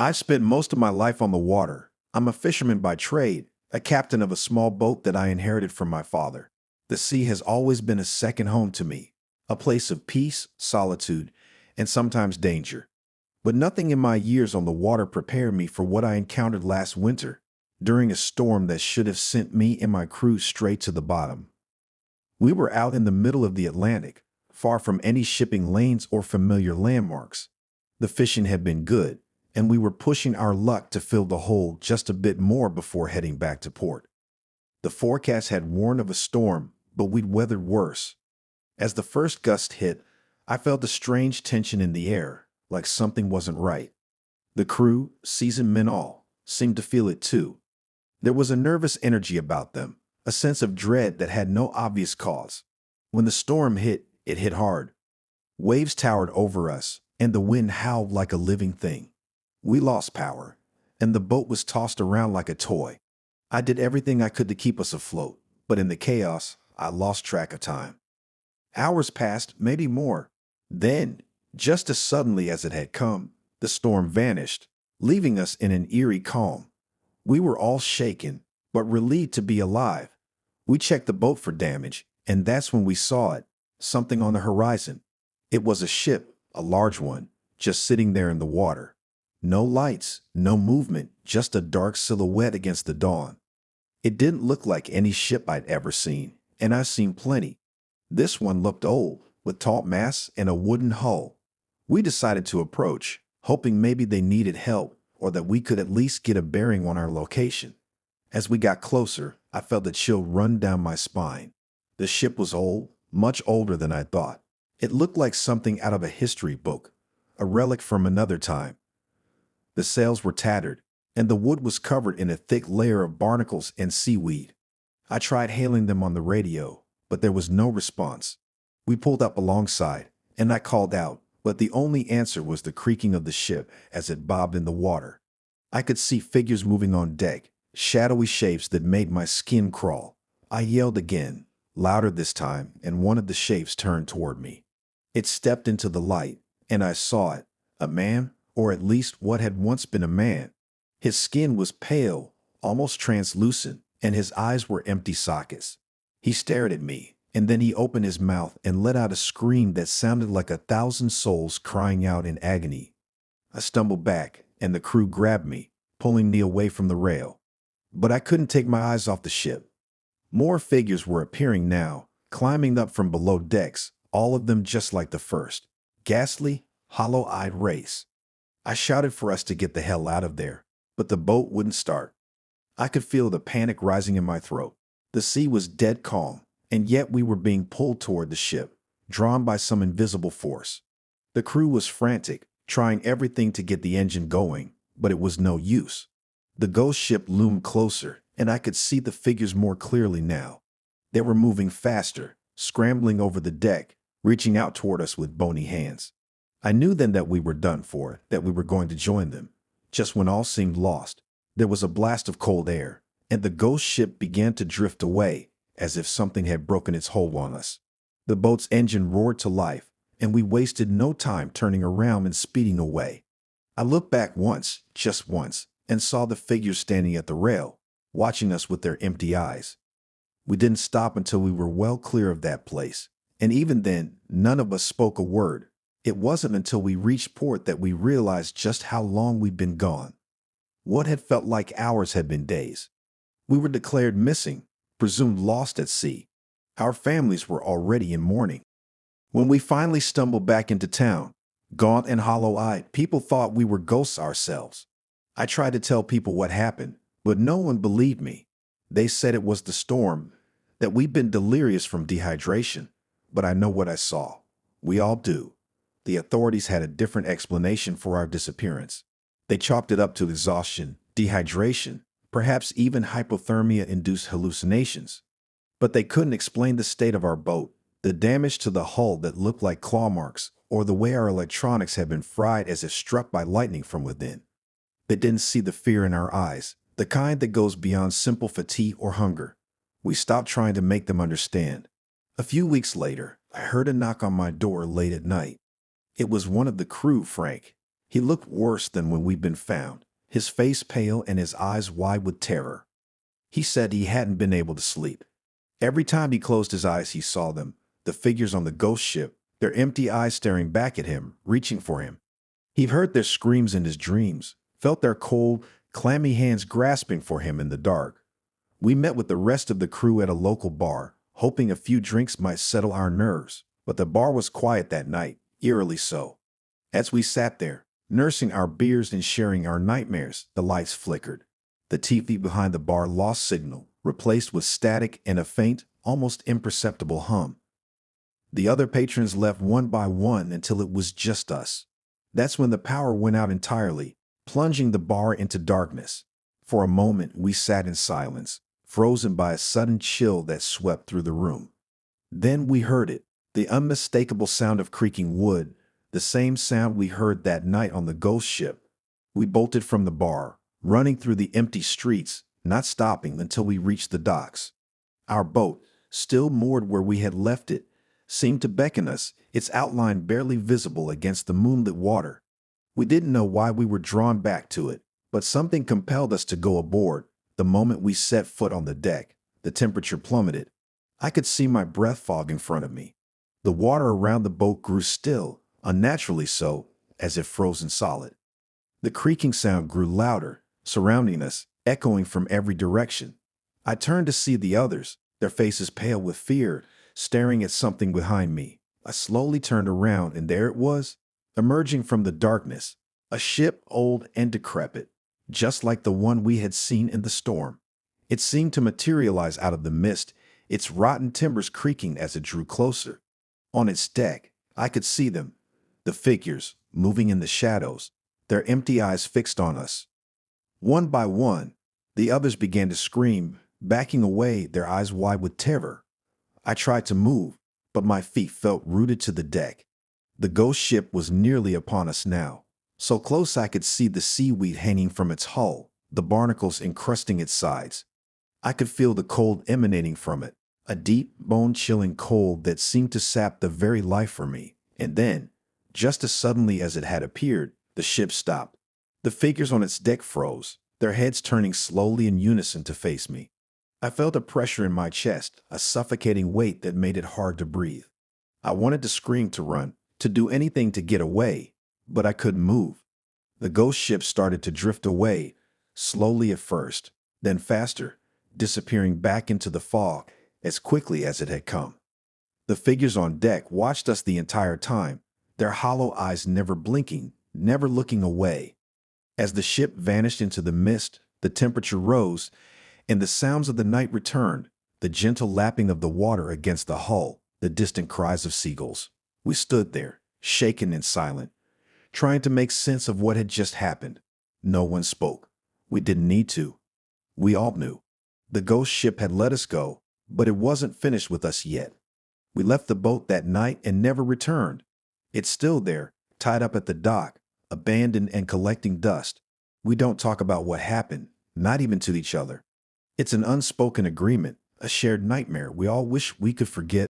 I've spent most of my life on the water. I'm a fisherman by trade, a captain of a small boat that I inherited from my father. The sea has always been a second home to me, a place of peace, solitude, and sometimes danger. But nothing in my years on the water prepared me for what I encountered last winter, during a storm that should have sent me and my crew straight to the bottom. We were out in the middle of the Atlantic, far from any shipping lanes or familiar landmarks. The fishing had been good, and we were pushing our luck to fill the hole just a bit more before heading back to port. The forecast had warned of a storm, but we'd weathered worse. As the first gust hit, I felt a strange tension in the air, like something wasn't right. The crew, seasoned men all, seemed to feel it too. There was a nervous energy about them, a sense of dread that had no obvious cause. When the storm hit, it hit hard. Waves towered over us, and the wind howled like a living thing. We lost power, and the boat was tossed around like a toy. I did everything I could to keep us afloat, but in the chaos, I lost track of time. Hours passed, maybe more. Then, just as suddenly as it had come, the storm vanished, leaving us in an eerie calm. We were all shaken, but relieved to be alive. We checked the boat for damage, and that's when we saw it, something on the horizon. It was a ship, a large one, just sitting there in the water. No lights, no movement, just a dark silhouette against the dawn. It didn't look like any ship I'd ever seen, and I've seen plenty. This one looked old, with tall masts and a wooden hull. We decided to approach, hoping maybe they needed help or that we could at least get a bearing on our location. As we got closer, I felt a chill run down my spine. The ship was old, much older than I thought. It looked like something out of a history book, a relic from another time. The sails were tattered, and the wood was covered in a thick layer of barnacles and seaweed. I tried hailing them on the radio, but there was no response. We pulled up alongside, and I called out, but the only answer was the creaking of the ship as it bobbed in the water. I could see figures moving on deck, shadowy shapes that made my skin crawl. I yelled again, louder this time, and one of the shapes turned toward me. It stepped into the light, and I saw it, a man, or at least what had once been a man. His skin was pale, almost translucent, and his eyes were empty sockets. He stared at me, and then he opened his mouth and let out a scream that sounded like 1,000 souls crying out in agony. I stumbled back, and the crew grabbed me, pulling me away from the rail. But I couldn't take my eyes off the ship. More figures were appearing now, climbing up from below decks, all of them just like the first. Ghastly, hollow-eyed race. I shouted for us to get the hell out of there, but the boat wouldn't start. I could feel the panic rising in my throat. The sea was dead calm, and yet we were being pulled toward the ship, drawn by some invisible force. The crew was frantic, trying everything to get the engine going, but it was no use. The ghost ship loomed closer, and I could see the figures more clearly now. They were moving faster, scrambling over the deck, reaching out toward us with bony hands. I knew then that we were done for, that we were going to join them. Just when all seemed lost, there was a blast of cold air, and the ghost ship began to drift away, as if something had broken its hold on us. The boat's engine roared to life, and we wasted no time turning around and speeding away. I looked back once, just once, and saw the figures standing at the rail, watching us with their empty eyes. We didn't stop until we were well clear of that place, and even then, none of us spoke a word. It wasn't until we reached port that we realized just how long we'd been gone. What had felt like hours had been days. We were declared missing, presumed lost at sea. Our families were already in mourning. When we finally stumbled back into town, gaunt and hollow-eyed, people thought we were ghosts ourselves. I tried to tell people what happened, but no one believed me. They said it was the storm, that we'd been delirious from dehydration. But I know what I saw. We all do. The authorities had a different explanation for our disappearance. They chalked it up to exhaustion, dehydration, perhaps even hypothermia-induced hallucinations. But they couldn't explain the state of our boat, the damage to the hull that looked like claw marks, or the way our electronics had been fried as if struck by lightning from within. They didn't see the fear in our eyes, the kind that goes beyond simple fatigue or hunger. We stopped trying to make them understand. A few weeks later, I heard a knock on my door late at night. It was one of the crew, Frank. He looked worse than when we'd been found, his face pale and his eyes wide with terror. He said he hadn't been able to sleep. Every time he closed his eyes, he saw them, the figures on the ghost ship, their empty eyes staring back at him, reaching for him. He heard their screams in his dreams, felt their cold, clammy hands grasping for him in the dark. We met with the rest of the crew at a local bar, hoping a few drinks might settle our nerves, but the bar was quiet that night, eerily so. As we sat there, nursing our beers and sharing our nightmares, the lights flickered. The TV behind the bar lost signal, replaced with static and a faint, almost imperceptible hum. The other patrons left one by one until it was just us. That's when the power went out entirely, plunging the bar into darkness. For a moment, we sat in silence, frozen by a sudden chill that swept through the room. Then we heard it, the unmistakable sound of creaking wood, the same sound we heard that night on the ghost ship. We bolted from the bar, running through the empty streets, not stopping until we reached the docks. Our boat, still moored where we had left it, seemed to beckon us, its outline barely visible against the moonlit water. We didn't know why we were drawn back to it, but something compelled us to go aboard. The moment we set foot on the deck, the temperature plummeted. I could see my breath fog in front of me. The water around the boat grew still, unnaturally so, as if frozen solid. The creaking sound grew louder, surrounding us, echoing from every direction. I turned to see the others, their faces pale with fear, staring at something behind me. I slowly turned around, and there it was, emerging from the darkness, a ship old and decrepit, just like the one we had seen in the storm. It seemed to materialize out of the mist, its rotten timbers creaking as it drew closer. On its deck, I could see them, the figures, moving in the shadows, their empty eyes fixed on us. One by one, the others began to scream, backing away, their eyes wide with terror. I tried to move, but my feet felt rooted to the deck. The ghost ship was nearly upon us now, so close I could see the seaweed hanging from its hull, the barnacles encrusting its sides. I could feel the cold emanating from it, a deep, bone-chilling cold that seemed to sap the very life from me. And then, just as suddenly as it had appeared, the ship stopped. The figures on its deck froze, their heads turning slowly in unison to face me. I felt a pressure in my chest, a suffocating weight that made it hard to breathe. I wanted to scream, to run, to do anything to get away, but I couldn't move. The ghost ship started to drift away, slowly at first, then faster, disappearing back into the fog as quickly as it had come. The figures on deck watched us the entire time, their hollow eyes never blinking, never looking away. As the ship vanished into the mist, the temperature rose, and the sounds of the night returned, the gentle lapping of the water against the hull, the distant cries of seagulls. We stood there, shaken and silent, trying to make sense of what had just happened. No one spoke. We didn't need to. We all knew. The ghost ship had let us go, but it wasn't finished with us yet. We left the boat that night and never returned. It's still there, tied up at the dock, abandoned and collecting dust. We don't talk about what happened, not even to each other. It's an unspoken agreement, a shared nightmare we all wish we could forget.